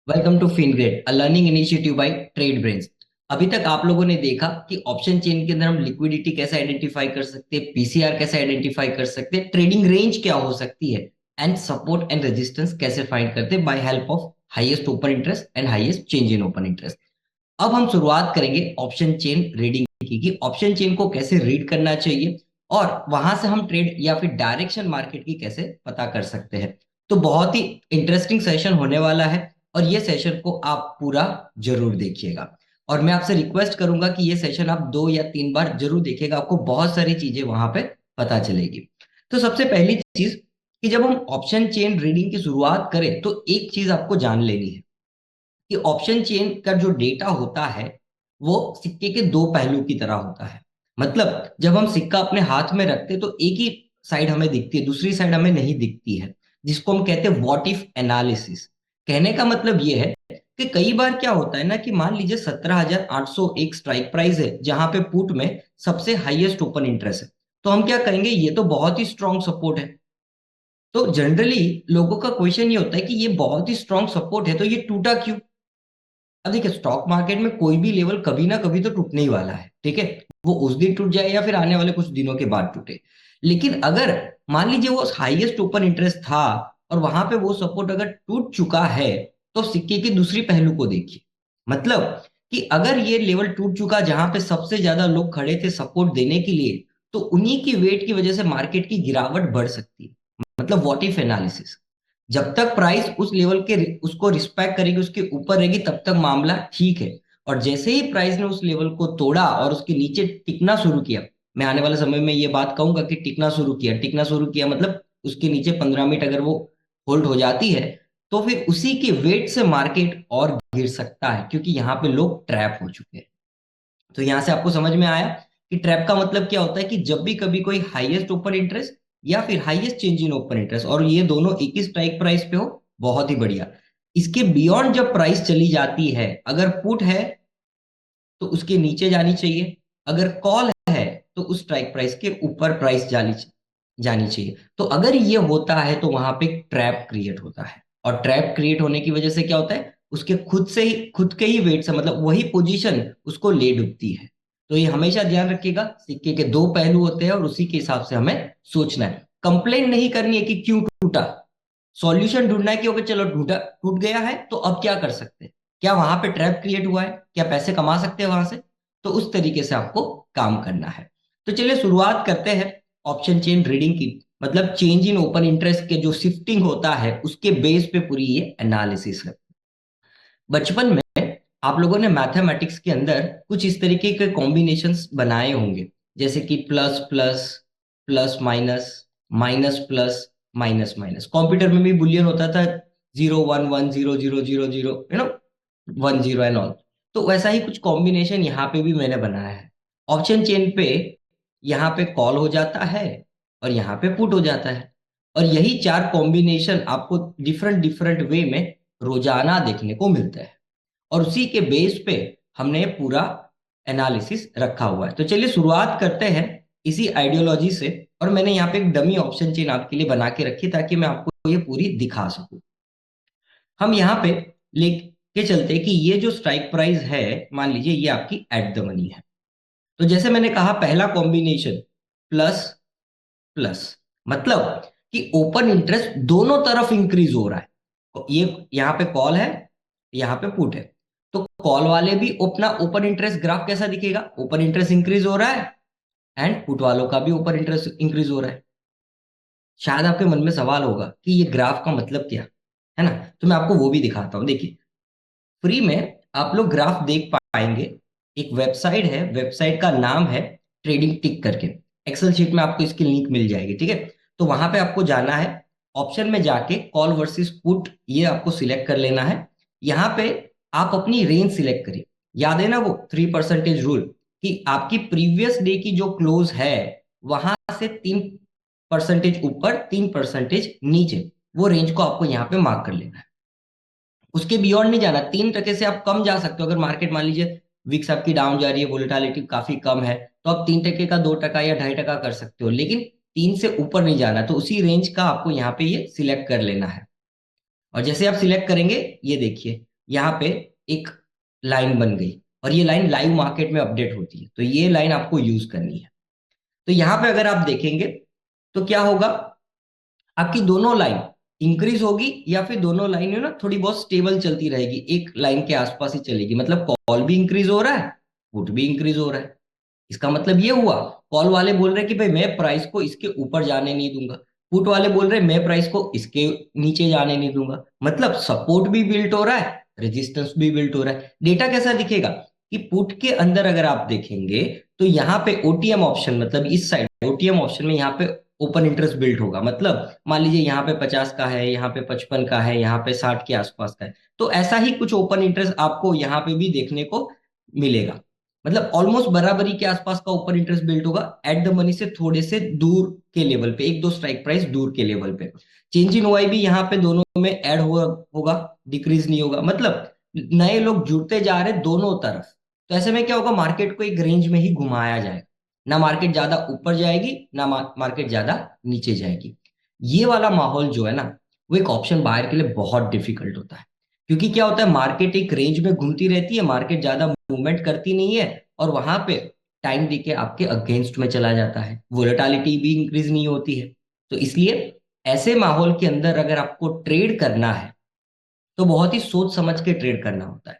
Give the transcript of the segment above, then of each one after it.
Welcome to Fingrad, a learning initiative by Trade Brains. अभी तक आप लोगों ने देखा कि ऑप्शन चेन के अंदर हम लिक्विडिटी कैसे आइडेंटिफाई कर सकते हैं, पीसीआर कैसे आइडेंटिफाई कर सकते हैं, ट्रेडिंग रेंज क्या हो सकती है एंड सपोर्ट एंड रेजिस्टेंस कैसे फाइंड करते हैं by help of highest open interest and highest change in open interest. अब हम शुरुआत करेंगे ऑप्शन चेन रीडिंग की कि ऑप्शन चेन को कैसे रीड करना चाहिए और वहां से हम ट्रेड या फिर डायरेक्शन मार्केट की कैसे पता कर सकते हैं। तो बहुत ही इंटरेस्टिंग सेशन होने वाला है और ये सेशन को आप पूरा जरूर देखिएगा। और मैं आपसे रिक्वेस्ट करूंगा कि ये सेशन आप 2 या 3 बार जरूर देखिएगा, आपको बहुत सारी चीजें वहां पे पता चलेगी। तो सबसे पहली चीज कि जब हम ऑप्शन चेन रीडिंग की शुरुआत करें तो एक चीज आपको जान लेनी है कि ऑप्शन चेन का जो डेटा होता है वो सिक्के के दो पहलू की तरह होता है। मतलब जब हम सिक्का अपने हाथ में रखते हैं तो एक ही साइड हमें दिखती है, दूसरी साइड हमें नहीं दिखती है, जिसको हम कहते हैं व्हाट इफ एनालिसिस। कहने का मतलब ये है कि कई बार क्या होता है ना कि मान लीजिए 17,800 एक स्ट्राइक प्राइस है जहां पे पुट में सबसे हाईएस्ट ओपन इंटरेस्ट है। तो हम क्या करेंगे, ये तो बहुत ही स्ट्रॉन्ग सपोर्ट है। तो जनरली लोगों का क्वेश्चन ये होता है कि ये बहुत ही स्ट्रॉन्ग सपोर्ट है तो ये टूटा क्यों। अब देखिए, स्टॉक मार्केट में कोई भी लेवल कभी ना कभी तो टूटने ही वाला है, ठीक है। वो उस दिन टूट जाए या फिर आने वाले कुछ दिनों के बाद टूटे। लेकिन अगर मान लीजिए वो हाईएस्ट ओपन इंटरेस्ट था और वहां पे वो सपोर्ट अगर टूट चुका है, तो सिक्के की दूसरी पहलू को देखिए। मतलब कि अगर ये लेवल टूट चुका जहां पे सबसे ज्यादा लोग खड़े थे सपोर्ट देने के लिए, तो उन्हीं की वेट की वजह से मार्केट की गिरावट बढ़ सकती है। मतलब व्हाट इफ एनालिसिस। जब तक प्राइस उस लेवल के उसको रिस्पेक्ट करेगी, उसके ऊपर रहेगी, तब तक मामला ठीक है। और जैसे ही प्राइस ने उस लेवल को तोड़ा और उसके नीचे टिकना शुरू किया, मैं आने वाले समय में ये बात कहूंगा कि टिकना शुरू किया, टिकना शुरू किया मतलब उसके नीचे 15 मिनट अगर वो होल्ड हो जाती है, तो फिर उसी के वेट से मार्केट और गिर सकता है, क्योंकि यहाँ पे लोग ट्रैप हो चुके हैं। तो यहां से आपको समझ में आया कि ट्रैप का मतलब क्या होता है कि जब भी कभी कोई हाईएस्ट ओपन इंटरेस्ट या फिर highest change in open interest और ये दोनों एक ही स्ट्राइक प्राइस पे हो, बहुत ही बढ़िया। इसके बियॉन्ड जब प्राइस चली जाती है, अगर पुट है तो उसके नीचे जानी चाहिए, अगर कॉल है तो उस स्ट्राइक प्राइस के ऊपर प्राइस जानी जानी चाहिए। तो अगर ये होता है तो वहां पे ट्रैप क्रिएट होता है, और ट्रैप क्रिएट होने की वजह से क्या होता है, उसके खुद से ही खुद के ही वेट से, मतलब वही पोजीशन उसको ले डूबती है। तो ये हमेशा ध्यान रखिएगा, सिक्के के दो पहलू होते हैं और उसी के हिसाब से हमें सोचना है। कंप्लेन नहीं करनी है कि क्यों टूटा, सॉल्यूशन ढूंढना है कि ओके चलो टूटा, टूट गया है तो अब क्या कर सकते हैं, क्या वहां पे ट्रैप क्रिएट हुआ है, क्या पैसे कमा सकते हैं वहां से। तो उस तरीके से आपको काम करना है। तो चलिए शुरुआत करते हैं ऑप्शन चेन रीडिंग की। मतलब चेंज इन ओपन इंटरेस्ट के जो शिफ्टिंग होता है उसके बेस पे पूरी ये एनालिसिस है। बचपन में आप लोगों ने मैथमेटिक्स के अंदर कुछ इस तरीके के कॉम्बिनेशंस बनाए होंगे, जैसे कि plus plus, plus minus, minus plus, minus minus. Computer में भी बुलियन होता था, 0 1 1 0 0 0 0, यू नो, 1 0 एंड ऑल। तो वैसा ही कुछ कॉम्बिनेशन यहाँ पे भी मैंने बनाया है। ऑप्शन चेन पे यहाँ पे कॉल हो जाता है और यहाँ पे पुट हो जाता है, और यही चार कॉम्बिनेशन आपको डिफरेंट डिफरेंट वे में रोजाना देखने को मिलता है। और उसी के बेस पे हमने पूरा एनालिसिस रखा हुआ है। तो चलिए शुरुआत करते हैं इसी आइडियोलॉजी से। और मैंने यहाँ पे एक डमी ऑप्शन चेन आपके लिए बना के रखी ताकि मैं आपको ये पूरी दिखा सकूं। हम यहाँ पे लेके चलते हैं कि ये जो स्ट्राइक प्राइस है, मान लीजिए ये आपकी एट द मनी है। तो जैसे मैंने कहा, पहला कॉम्बिनेशन प्लस प्लस, मतलब कि ओपन इंटरेस्ट दोनों तरफ इंक्रीज हो रहा है। ये यहाँ पे कॉल है, यहाँ पे पुट है। तो कॉल वाले भी अपना ओपन इंटरेस्ट ग्राफ कैसा दिखेगा, ओपन इंटरेस्ट इंक्रीज हो रहा है, एंड पुट वालों का भी ओपन इंटरेस्ट इंक्रीज हो रहा है। शायद आपके मन में सवाल होगा कि ये ग्राफ का मतलब क्या है ना। तो मैं आपको वो भी दिखाता हूँ। देखिए, फ्री में आप लोग ग्राफ देख पाएंगे। एक वेबसाइट है, वेबसाइट का नाम है ट्रेडिंग टिक करके। एक्सेल शीट में आपको इसकी लिंक मिल जाएगी, ठीक है। तो वहां पे आपको जाना है, ऑप्शन में जाके कॉल वर्सेस पुट ये आपको सिलेक्ट कर लेना है। यहाँ पे आप अपनी रेंज सिलेक्ट करिए। याद है ना वो 3% रूल, कि आपकी प्रीवियस डे की जो क्लोज है वहां से 3% ऊपर, 3% नीचे, वो रेंज को आपको यहाँ पे मार्क कर लेना है। उसके बियॉन्ड नहीं जाना। 3% से आप कम जा सकते हो, अगर मार्केट मान लीजिए विक्स आपकी डाउन जा रही है, वोलेटिलिटी काफी कम है, तो आप 3% का 2% या 2.5% कर सकते हो, लेकिन 3 से ऊपर नहीं जाना। तो उसी रेंज का आपको यहाँ पे ये सिलेक्ट कर लेना है। और जैसे आप सिलेक्ट करेंगे, ये देखिए यहाँ पे एक लाइन बन गई और ये लाइन लाइव मार्केट में अपडेट होती है, तो ये लाइन आपको यूज करनी है। तो यहाँ पे अगर आप देखेंगे तो क्या होगा, आपकी दोनों लाइन इंक्रीज होगी या फिर दोनों लाइन ना थोड़ी बहुत स्टेबल चलती रहेगी, एक लाइन के आसपास ही चलेगी। मतलब कॉल भी इंक्रीज हो रहा है, पुट भी इंक्रीज हो रहा है। इसका मतलब ये हुआ, कॉल वाले बोल रहे हैं कि भाई मैं प्राइस को इसके ऊपर जाने नहीं दूंगा, पुट वाले बोल रहे हैं मैं प्राइस को इसके नीचे जाने नहीं दूंगा। मतलब सपोर्ट भी बिल्ट हो रहा है, रेजिस्टेंस भी बिल्ट हो रहा है। डेटा कैसा दिखेगा कि पुट के अंदर अगर आप देखेंगे तो यहाँ पे ओटीएम ऑप्शन, मतलब इस साइड ओटीएम ऑप्शन में यहाँ पे ओपन इंटरेस्ट बिल्ट होगा। मतलब मान लीजिए यहाँ पे 50 का है, यहाँ पे 55 का है, यहाँ पे 60 के आसपास का है, तो ऐसा ही कुछ ओपन इंटरेस्ट आपको यहाँ पे भी देखने को मिलेगा। मतलब ऑलमोस्ट बराबरी के आसपास का ओपन इंटरेस्ट बिल्ड होगा एट द मनी से थोड़े से दूर के लेवल पे, एक दो स्ट्राइक प्राइस दूर के लेवल पे। चेंज इन ओआई भी यहाँ पे दोनों में ऐड हुआ होगा, डिक्रीज नहीं होगा। मतलब नए लोग जुड़ते जा रहे दोनों तरफ। तो ऐसे में क्या होगा, मार्केट को एक रेंज में ही घुमाया जाएगा, ना मार्केट ज्यादा ऊपर जाएगी ना मार्केट ज्यादा नीचे जाएगी। ये वाला माहौल जो है ना, वो एक ऑप्शन बायर के लिए बहुत डिफिकल्ट होता है। क्योंकि क्या होता है, मार्केट एक रेंज में घूमती रहती है, मार्केट ज्यादा मूवमेंट करती नहीं है, और वहां पे टाइम देके आपके अगेंस्ट में चला जाता है, वोलेटिलिटी भी इंक्रीज नहीं होती है। तो इसलिए ऐसे माहौल के अंदर अगर आपको ट्रेड करना है तो बहुत ही सोच समझ के ट्रेड करना होता है।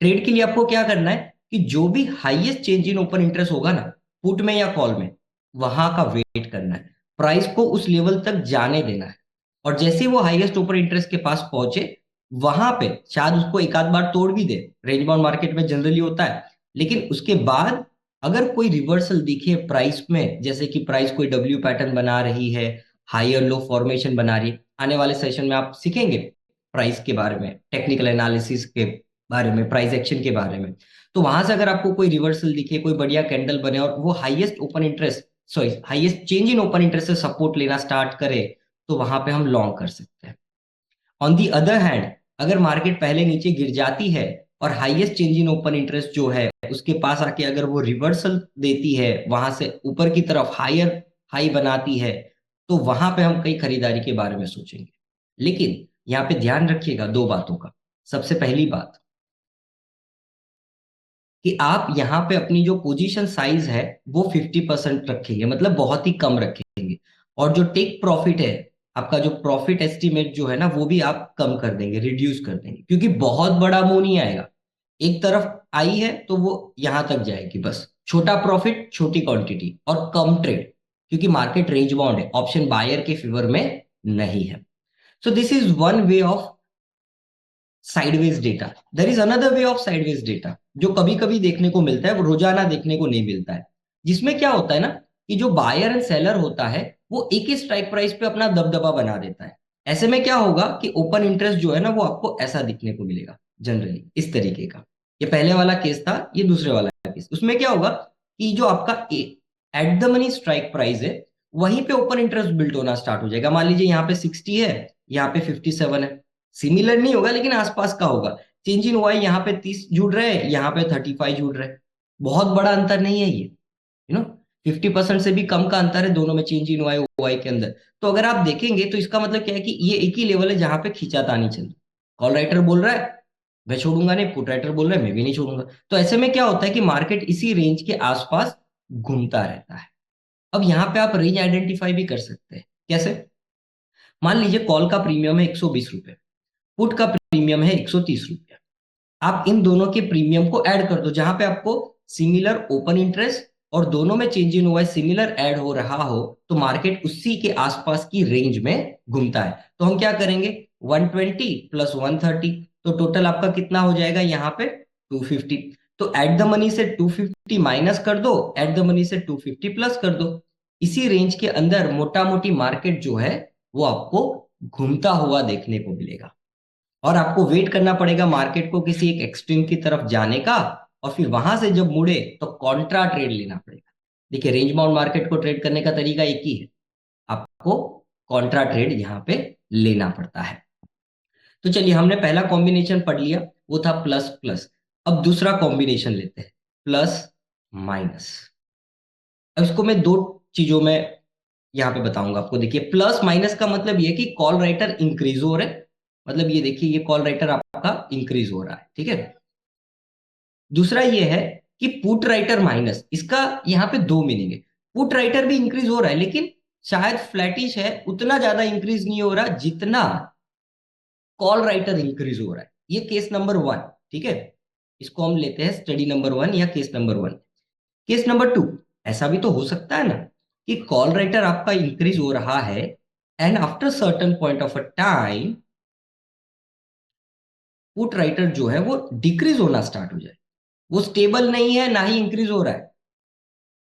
ट्रेड के लिए आपको क्या करना है कि जो भी highest change in open interest होगा ना, पुट में या कॉल में, वहां का वेट करना है, प्राइस को उस लेवल तक जाने देना है। और जैसे वो हाईएस्ट ओपन इंटरेस्ट के पास पहुंचे, वहां पे शायद उसको एक आध बार तोड़ भी दे, रेंज बाउंड मार्केट में जनरली होता है। लेकिन उसके बाद अगर कोई रिवर्सल दिखे प्राइस में, जैसे कि प्राइस कोई डब्ल्यू पैटर्न बना रही है, हाई और लो फॉर्मेशन बना रही है, आने वाले सेशन में आप सीखेंगे प्राइस के बारे में, टेक्निकल एनालिसिस के बारे में, प्राइस एक्शन के बारे में। तो वहां से अगर आपको कोई रिवर्सल दिखे, कोई बढ़िया कैंडल बने और वो highest open interest, sorry highest change in open interest से सपोर्ट लेना स्टार्ट करे, तो वहां पे हम लॉन्ग कर सकते हैं। ऑन दी अदर हैंड, अगर मार्केट पहले नीचे गिर जाती है और highest change in open interest जो है उसके पास आके अगर वो रिवर्सल देती है, वहां से ऊपर की तरफ हायर हाई बनाती है, तो वहां पे हम कई खरीदारी के बारे में सोचेंगे। लेकिन यहाँ पे ध्यान रखिएगा दो बातों का। सबसे पहली बात कि आप यहाँ पे अपनी जो पोजीशन साइज है वो 50% रखेंगे, मतलब बहुत ही कम रखेंगे। और जो टेक प्रॉफिट है, आपका जो प्रॉफिट एस्टिमेट जो है ना, वो भी आप कम कर देंगे, रिड्यूस कर देंगे, क्योंकि बहुत बड़ा मूव नहीं आएगा। एक तरफ आई है तो वो यहां तक जाएगी बस, छोटा प्रॉफिट, छोटी क्वांटिटी और कम ट्रेड, क्योंकि मार्केट रेंज बाउंड है, ऑप्शन बायर के फेवर में नहीं है। So this is one way of sideways data. There is another way of sideways data जो कभी कभी देखने को मिलता है, वो रोजाना देखने को नहीं मिलता है। जिसमें क्या होता है ना कि जो बायर एंड सेलर होता है वो एक ही स्ट्राइक प्राइस पे अपना दबदबा बना देता है। ऐसे में क्या होगा कि ओपन इंटरेस्ट जो है ना वो आपको ऐसा दिखने को मिलेगा, जनरली इस तरीके का। ये पहले वाला केस था, ये दूसरे वाला केस। उसमें क्या होगा कि जो आपका at the money strike price है, वहीं पे ओपन इंटरेस्ट बिल्ड होना स्टार्ट हो जाएगा। मान लीजिए यहाँ पे 60 है, यहाँ पे 57 है, सिमिलर नहीं होगा लेकिन आसपास का होगा। चेंज इन वाई यहाँ पे 30 जुड़ रहे हैं, यहाँ पे 35 जुड़ रहे हैं, बहुत बड़ा अंतर नहीं है ये, 50% से भी कम का अंतर है दोनों में, चेंज इन वाई वाई के अंदर। तो अगर आप देखेंगे तो इसका मतलब क्या है कि ये एक ही लेवल है जहां पे खींचातानी चल रही। कॉल राइटर बोल रहा है मैं छोड़ूंगा नहीं, पुट राइटर बोल रहा है मैं भी नहीं छोड़ूंगा। तो ऐसे में क्या होता है कि मार्केट इसी रेंज के आसपास घूमता रहता है। अब यहाँ पे आप रेंज आइडेंटिफाई भी कर सकते हैं। कैसे? मान लीजिए कॉल का प्रीमियम है 120 रुपए, पुट का प्रीमियम है 130 रुपया। आप इन दोनों के प्रीमियम को ऐड कर दो, जहां पे आपको सिमिलर ओपन इंटरेस्ट और दोनों में चेंज इन हुआ सिमिलर ऐड हो रहा हो, तो मार्केट उसी के आसपास की रेंज में घूमता है। तो हम क्या करेंगे, 120 प्लस 130, तो टोटल आपका कितना हो जाएगा यहाँ पे 250। तो एट द मनी से 250 माइनस कर दो, एट द मनी से 250 प्लस कर दो। इसी रेंज के अंदर मोटा मोटी मार्केट जो है वो आपको घूमता हुआ देखने को मिलेगा। और आपको वेट करना पड़ेगा मार्केट को किसी एक एक्सट्रीम की तरफ जाने का, और फिर वहां से जब मुड़े तो कॉन्ट्रा ट्रेड लेना पड़ेगा। देखिए रेंज बाउंड मार्केट को ट्रेड करने का तरीका एक ही है, आपको कॉन्ट्रा ट्रेड यहाँ पे लेना पड़ता है। तो चलिए हमने पहला कॉम्बिनेशन पढ़ लिया, वो था प्लस प्लस। अब दूसरा कॉम्बिनेशन लेते हैं, प्लस माइनस। अब इसको मैं दो चीजों में यहाँ पे बताऊंगा आपको। देखिए प्लस माइनस का मतलब ये है कि कॉल राइटर इंक्रीज हो रहे हैं मतलब ये देखिए ये कॉल राइटर आपका इंक्रीज हो रहा है, ठीक है। दूसरा ये है कि पुट राइटर माइनस, इसका यहाँ पे दो मीनिंग है। पुट राइटर भी इंक्रीज हो रहा है लेकिन शायद फ्लैटिश है, उतना ज्यादा इंक्रीज नहीं हो रहा जितना कॉल राइटर इंक्रीज हो रहा है। ये केस नंबर वन, ठीक है। इसको हम लेते हैं स्टडी नंबर वन या case number one. Case number two, ऐसा भी तो हो सकता है ना कि कॉल राइटर आपका इंक्रीज हो रहा है and after certain point of a time put writer जो है वो डिक्रीज होना स्टार्ट हो जाए। वो स्टेबल नहीं है ना ही इंक्रीज हो रहा है,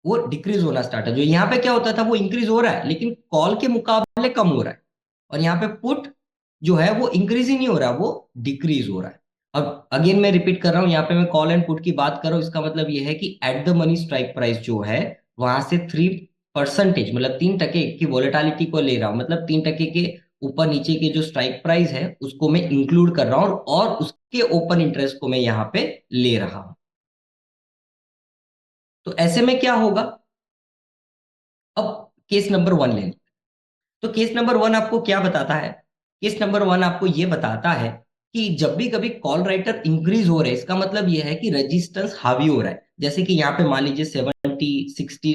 वो डिक्रीज होना स्टार्ट है। जो यहाँ पे क्या होता था वो इंक्रीज हो रहा है लेकिन कॉल के मुकाबले कम हो रहा है, और यहाँ पे पुट जो है वो इंक्रीज ही नहीं हो रहा, वो डिक्रीज हो रहा है। अब अगेन मैं रिपीट कर रहा हूँ, यहाँ पे मैं कॉल एंड पुट की बात कर रहा हूँ, इसका मतलब ये है कि at the money strike price जो है वहां से 3% मतलब 3% की वोलेटिलिटी को ले रहा हूँ, मतलब 3% के ऊपर नीचे के जो स्ट्राइक प्राइस है उसको मैं इंक्लूड कर रहा हूँ और उसके ओपन इंटरेस्ट को मैं यहाँ पे ले रहा हूँ। तो ऐसे में क्या होगा, अब केस नंबर वन ले लें। तो केस नंबर वन आपको क्या बताता है, केस नंबर वन आपको ये बताता है कि जब भी कभी कॉल राइटर इंक्रीज हो रहा है इसका मतलब ये है कि रेजिस्टेंस हावी हो रहा है। जैसे कि यहाँ पे मान लीजिए 70-60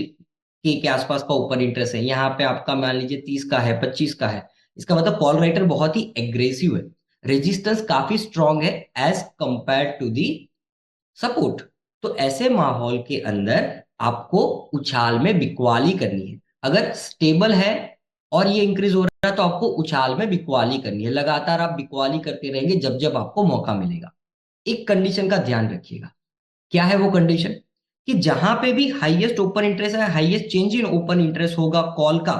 के आसपास का ओपन इंटरेस्ट है, यहाँ पे आपका मान लीजिए 30 का है, 25 का है। इसका मतलब कॉल राइटर बहुत ही एग्रेसिव है, रेजिस्टेंस काफी स्ट्रांग है as compare to the support. तो ऐसे माहौल के अंदर आपको उछाल में बिकवाली करनी है। अगर स्टेबल है और ये इंक्रीज हो रहा है तो आपको उछाल में बिकवाली करनी है, लगातार आप बिकवाली करते रहेंगे जब जब आपको मौका मिलेगा। एक कंडीशन का ध्यान रखिएगा, क्या है वो कंडीशन, कि जहां पे भी हाईएस्ट ओपन इंटरेस्ट है, highest change in open interest होगा कॉल का,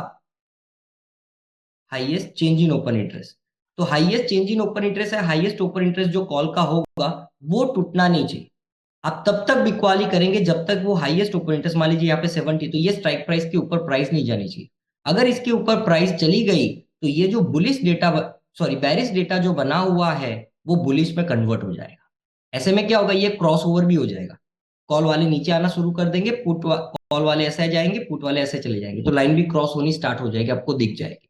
highest change in open interest, तो highest change in open interest है, हाईएस्ट ओपन इंटरेस्ट जो कॉल का होगा वो टूटना नहीं चाहिए। आप तब तक बिकवाली करेंगे जब तक वो हाईएस्ट ओपन इंटरेस्ट, मान लीजिए यहाँ पे 70, तो ये स्ट्राइक प्राइस के ऊपर प्राइस नहीं जानी चाहिए। अगर इसके ऊपर प्राइस चली गई तो ये जो बुलिश डेटा, सॉरी बैरिश डेटा जो बना हुआ है वो बुलिश में कन्वर्ट हो जाएगा। ऐसे में क्या होगा, ये क्रॉस ओवर भी हो जाएगा, कॉल वाले नीचे आना शुरू कर देंगे, कॉल वाले ऐसे जाएंगे, पुट वाले ऐसे चले जाएंगे, तो लाइन भी क्रॉस होनी स्टार्ट हो जाएगी, आपको दिख जाएगी।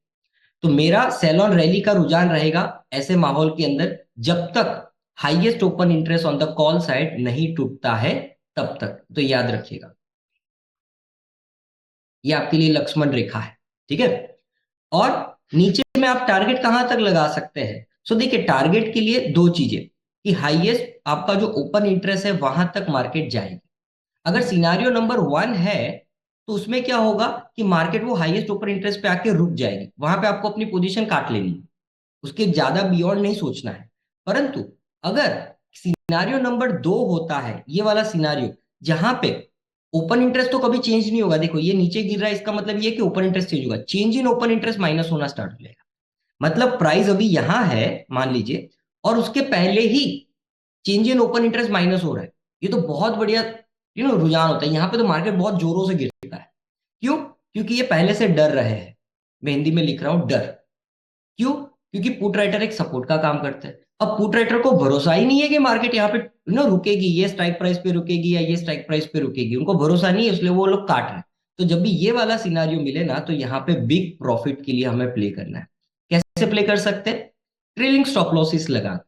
तो मेरा सेल ऑन रैली का रुझान रहेगा ऐसे माहौल के अंदर जब तक highest open interest on the call side नहीं टूटता है तब तक। तो याद रखिएगा ये आपके लिए लक्ष्मण रेखा है, ठीक है। और नीचे में आप टारगेट कहां तक लगा सकते हैं, सो देखिए टारगेट के लिए दो चीजें, कि हाईएस्ट आपका जो ओपन इंटरेस्ट है वहां तक मार्केट जाएगी। अगर सिनारियो नंबर वन है तो उसमें क्या होगा कि मार्केट वो हाईएस्ट ओपन इंटरेस्ट पे आके रुक जाएगी, वहां पे आपको अपनी पोजीशन काट लेनी है, उसके ज्यादा बियॉन्ड नहीं सोचना है। परंतु अगर सिनारियो नंबर दो होता है, ये वाला सिनारियो जहां पे ओपन इंटरेस्ट तो कभी चेंज नहीं होगा, देखो ये नीचे गिर रहा है, इसका मतलब ये कि ओपन इंटरेस्ट चेंज होगा, change in open interest minus होना स्टार्ट हो जाएगा। मतलब प्राइस अभी यहां है मान लीजिए, और उसके पहले ही change in open interest minus हो रहा है, ये तो बहुत बढ़िया रुझान होता है। यहाँ पे तो मार्केट बहुत जोरों से गिरता है। क्यों? क्योंकि ये पहले से डर रहे हैं, मैं हिंदी में लिख रहा हूं डर। क्यों? क्योंकि पुट राइटर एक सपोर्ट का काम करता है। अब पुट राइटर को भरोसा ही नहीं है कि मार्केट यहाँ पे रुकेगी, ये स्ट्राइक प्राइस पे रुकेगी या ये स्ट्राइक प्राइस पे रुकेगी, उनको भरोसा नहीं है, इसलिए वो लोग काट रहे हैं। तो जब भी ये वाला सिनारियो मिले ना तो यहाँ पे बिग प्रॉफिट के लिए हमें प्ले करना है। कैसे प्ले कर सकते हैं? ट्रेलिंग स्टॉप लॉसेस लगा,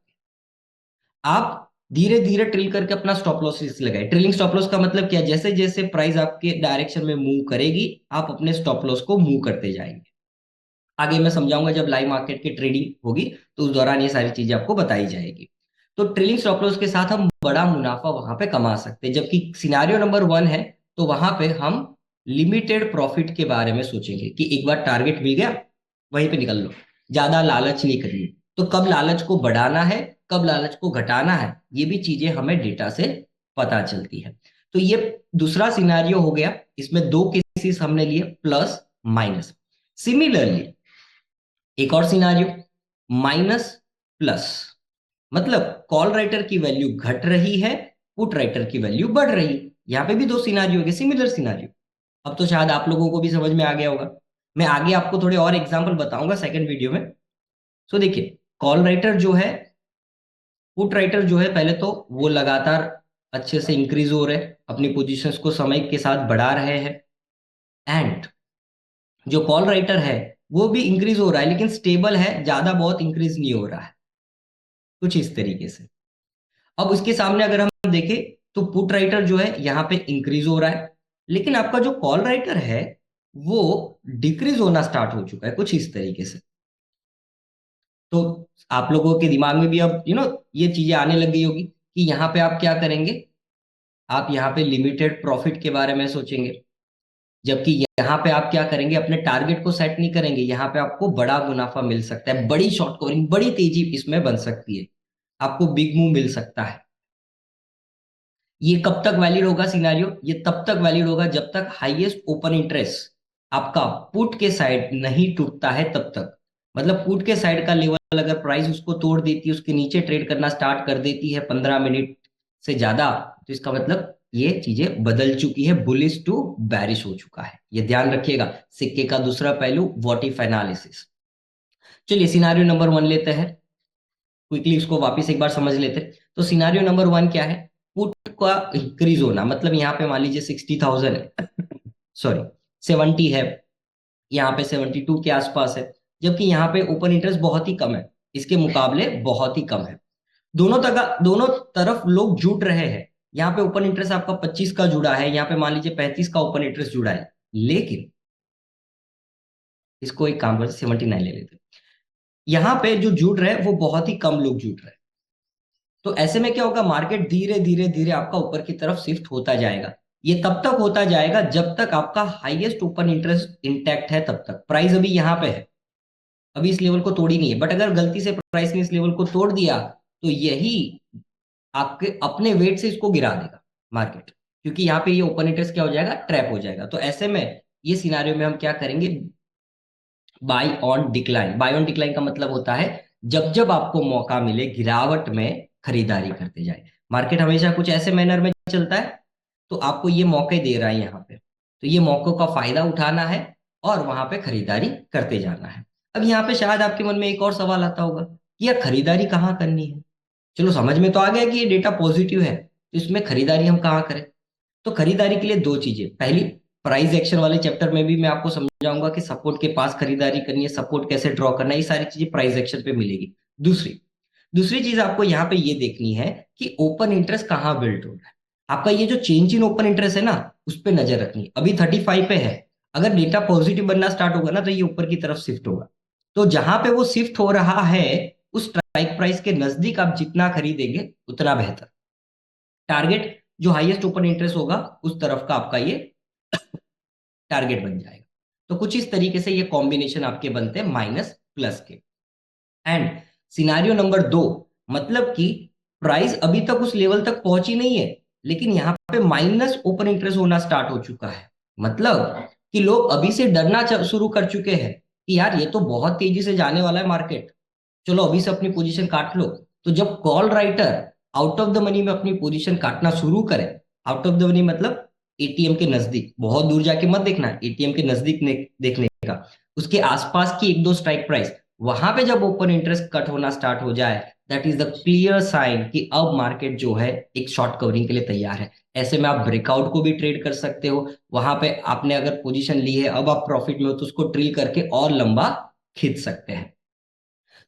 आप धीरे धीरे ट्रिल करके अपना स्टॉप लॉसेस लगाए। ट्रेलिंग स्टॉप लॉस का मतलब क्या है, जैसे जैसे प्राइस आपके डायरेक्शन में मूव करेगी आप अपने स्टॉप लॉस को मूव करते जाएंगे। आगे मैं समझाऊंगा जब लाइव मार्केट की ट्रेडिंग होगी, तो उस दौरान ये सारी चीजें आपको बताई जाएगी। तो ट्रेलिंग स्टॉप लॉस के साथ हम बड़ा मुनाफा वहां पे कमा सकते हैं, जबकि सिनारियो नंबर वन है तो वहां पे हम लिमिटेड प्रॉफिट के बारे में सोचेंगे कि एक बार टारगेट मिल गया वहीं पे निकल लो, ज्यादा लालच नहीं करनी। तो कब लालच को बढ़ाना है, कब लालच को घटाना है, ये भी चीजें हमें डेटा से पता चलती है। तो ये दूसरा सिनारियो हो गया, इसमें दो केसेस हमने लिए प्लस माइनस। सिमिलरली एक और सिनारियो माइनस प्लस, मतलब कॉल राइटर की वैल्यू घट रही है, पुट राइटर की वैल्यू बढ़ रही है। यहां पे भी दो सिनारियो हो गए, सिमिलर सिनारियो। अब तो शायद आप लोगों को भी समझ में आ गया होगा, मैं आगे आपको थोड़े और एग्जांपल बताऊंगा सेकंड वीडियो में। सो देखिए कॉल राइटर जो है, पुट राइटर जो है, पहले तो वो लगातार अच्छे से इंक्रीज हो रहे हैं, अपनी पोजीशंस को समय के साथ बढ़ा रहे हैं। एंड जो कॉल राइटर है वो भी इंक्रीज हो रहा है लेकिन स्टेबल है, ज्यादा बहुत इंक्रीज नहीं हो रहा है। कुछ इस तरीके से। अब उसके सामने अगर हम देखें तो पुट राइटर जो है यहाँ पे इंक्रीज हो रहा है, लेकिन आपका जो कॉल राइटर है वो डिक्रीज होना स्टार्ट हो चुका है कुछ इस तरीके से। तो आप लोगों के दिमाग में भी अब ये चीजें आने लग गई होगी कि यहाँ पे आप क्या करेंगे, आप यहाँ पे लिमिटेड प्रॉफिट के बारे में सोचेंगे, जबकि यहाँ पे आप क्या करेंगे, अपने टारगेट को सेट नहीं करेंगे। यहाँ पे आपको बड़ा मुनाफा मिल सकता है, बड़ी शॉर्ट कवरिंग, बड़ी तेजी इसमें बन सकती है, आपको बिग मूव मिल सकता है। ये कब तक वैलिड होगा सिनेरियो, ये तब तक वैलिड होगा जब तक हाईएस्ट ओपन इंटरेस्ट आपका पुट के साइड नहीं टूटता है तब तक। मतलब पुट के साइड का लेवल अगर प्राइस उसको तोड़ देती है, उसके नीचे ट्रेड करना स्टार्ट कर देती है 15 मिनट से ज्यादा, तो इसका मतलब ये चीजें बदल चुकी है, बुलिश टू बैरिश हो चुका है। ये ध्यान रखिएगा, सिक्के का दूसरा पहलू व्हाट इफ एनालिसिस। चलिए सिनारियो नंबर 1 लेते हैं, क्विकली उसको वापस एक बार समझ लेते हैं। तो सिनारियो नंबर 1 क्या है, पुट का इंक्रीज होना, मतलब यहाँ पे मान लीजिए 60,000 है, सॉरी 70 है, यहाँ पे 72 के आसपास है, जबकि यहाँ पे ओपन इंटरेस्ट बहुत ही कम है, इसके मुकाबले बहुत ही कम है। दोनों तरफ लोग जुट रहे हैं। यहाँ पे ओपन इंटरेस्ट आपका 25 का जुड़ा है, यहाँ पे मान लीजिए 35 का ओपन इंटरेस्ट जुड़ा है, लेकिन इसको एक काम करते 79 ले लेते हैं। यहाँ पे जो जुड़ रहे हैं वो बहुत ही कम लोग जुड़ रहे हैं। तो ऐसे में क्या होगा, मार्केट धीरे धीरे धीरे आपका ऊपर की तरफ शिफ्ट होता जाएगा। ये तब तक होता जाएगा जब तक आपका हाईएस्ट ओपन इंटरेस्ट इंटैक्ट है, तब तक। प्राइस अभी यहाँ पे है, अभी इस लेवल को तोड़ी नहीं है, बट अगर गलती से प्राइस ने इस लेवल को तोड़ दिया तो यही आपके अपने वेट से इसको गिरा देगा मार्केट, क्योंकि यहाँ पे ये ओपन इंटरेस्ट क्या हो जाएगा, ट्रैप हो जाएगा। तो ऐसे में ये सिनारियो में हम क्या करेंगे, buy on decline. Buy on decline का मतलब होता है जब जब आपको मौका मिले गिरावट में खरीदारी करते जाए। मार्केट हमेशा कुछ ऐसे मैनर में चलता है, तो आपको ये मौके दे रहा है यहाँ पे, तो ये मौकों का फायदा उठाना है और वहां पे खरीदारी करते जाना है। अब यहाँ पे शायद आपके मन में एक और सवाल आता होगा कि यार खरीदारी कहाँ करनी है। चलो समझ में तो आ गया कि ये डेटा पॉजिटिव है, तो इसमें खरीदारी हम कहाँ करें। तो खरीदारी के लिए दो चीजें, पहली प्राइस एक्शन वाले चैप्टर में भी मैं आपको समझाऊंगा कि सपोर्ट के पास खरीदारी करनी है, सपोर्ट कैसे ड्रॉ करना है, ये सारी चीजें प्राइस एक्शन पे मिलेगी। दूसरी दूसरी चीज आपको यहाँ पे ये देखनी है कि ओपन इंटरेस्ट कहाँ बिल्ड हो रहा है। आपका ये जो चेंज इन ओपन इंटरेस्ट है ना, उस पर नजर रखनी है। अभी 35 पे है, अगर डेटा पॉजिटिव बनना स्टार्ट होगा ना तो ये ऊपर की तरफ शिफ्ट होगा। तो जहां पे वो शिफ्ट हो रहा है उस स्ट्राइक प्राइस के नजदीक आप जितना खरीदेंगे उतना बेहतर। टारगेट जो हाईएस्ट ओपन इंटरेस्ट होगा उस तरफ का आपका ये टारगेट बन जाएगा। तो कुछ इस तरीके से ये कॉम्बिनेशन आपके बनते हैं माइनस प्लस के। एंड सिनारियो नंबर 2, मतलब कि प्राइस अभी तक उस लेवल तक पहुंची नहीं है, लेकिन यहाँ पे माइनस ओपन इंटरेस्ट होना स्टार्ट हो चुका है। मतलब कि लोग अभी से डरना शुरू कर चुके हैं कि यार ये तो बहुत तेजी से जाने वाला है मार्केट, चलो अभी से अपनी पोजीशन काट लो। तो जब call writer out of the money में अपनी पोजीशन काटना शुरू करे, आउट ऑफ द मनी मतलब एटीएम के नजदीक, बहुत दूर जाके मत देखना, एटीएम के नजदीक देखने का, उसके आसपास की एक दो स्ट्राइक प्राइस, वहां पे जब ओपन इंटरेस्ट कट होना स्टार्ट हो जाए, that is the clear sign कि अब मार्केट जो है एक शॉर्ट कवरिंग के लिए तैयार है। ऐसे में आप ब्रेकआउट को भी ट्रेड कर सकते हो, वहां पे आपने अगर पोजीशन ली है अब आप प्रॉफिट में हो तो उसको ड्रिल करके और लंबा खींच सकते हैं।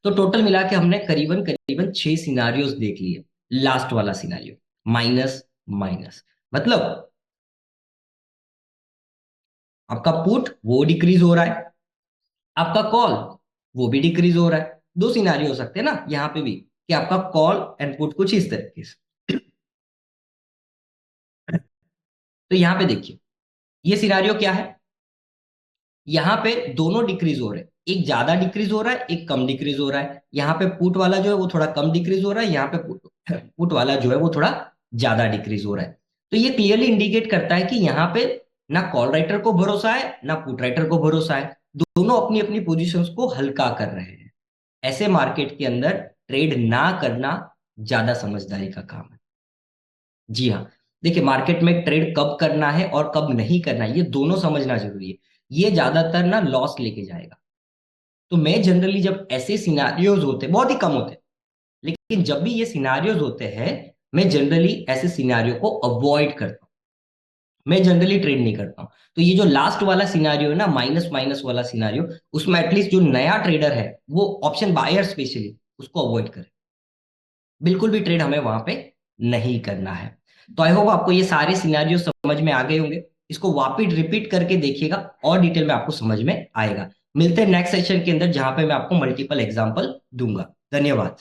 तो टोटल मिला के हमने करीबन करीबन 6 सिनारियोज देख लिए। लास्ट वाला सिनारियो माइनस माइनस, मतलब आपका पुट वो डिक्रीज हो रहा है, आपका कॉल वो भी डिक्रीज हो रहा है। दो सिनारियो हो सकते हैं ना यहाँ पे भी, कि आपका कॉल एंड पुट कुछ इस तरीके से। तो यहाँ पे देखिए ये सिनारियो क्या है, यहाँ पे दोनों डिक्रीज हो रहे हैं, एक ज्यादा डिक्रीज हो रहा है एक कम डिक्रीज हो रहा है। यहाँ पे पुट वाला जो है वो थोड़ा कम डिक्रीज हो रहा है, यहाँ पे पुट वाला जो है वो थोड़ा ज्यादा डिक्रीज हो रहा है। तो ये क्लियरली इंडिकेट करता है कि यहाँ पे ना कॉल राइटर को भरोसा है ना पुट राइटर को भरोसा है, दोनों अपनी अपनी पोजीशंस को हल्का कर रहे हैं। ऐसे मार्केट के अंदर ट्रेड ना करना ज्यादा समझदारी का काम है। जी हाँ, देखिए मार्केट में ट्रेड कब करना है और कब नहीं करना है ये दोनों समझना जरूरी है। ये ज्यादातर ना लॉस लेके जाएगा। तो मैं जनरली जब ऐसे सिनारियोज होते हैं, बहुत ही कम होते हैं, लेकिन जब भी ये सिनारियोज होते हैं मैं जनरली ऐसे सिनारियो को अवॉइड करता हूँ, मैं जनरली ट्रेड नहीं करता हूँ। तो ये जो लास्ट वाला सिनारियो है ना, माइनस माइनस वाला सिनारियो, उसमें एटलीस्ट जो नया ट्रेडर है वो ऑप्शन बायर स्पेशली उसको अवॉइड करे। बिल्कुल भी ट्रेड हमें वहां पे नहीं करना है। तो आई होप आपको ये सारे सिनेरियो समझ में आ गए होंगे। इसको वापिस रिपीट करके देखिएगा और डिटेल में आपको समझ में आएगा। मिलते हैं नेक्स्ट सेशन के अंदर, जहां पे मैं आपको मल्टीपल एग्जांपल दूंगा। धन्यवाद।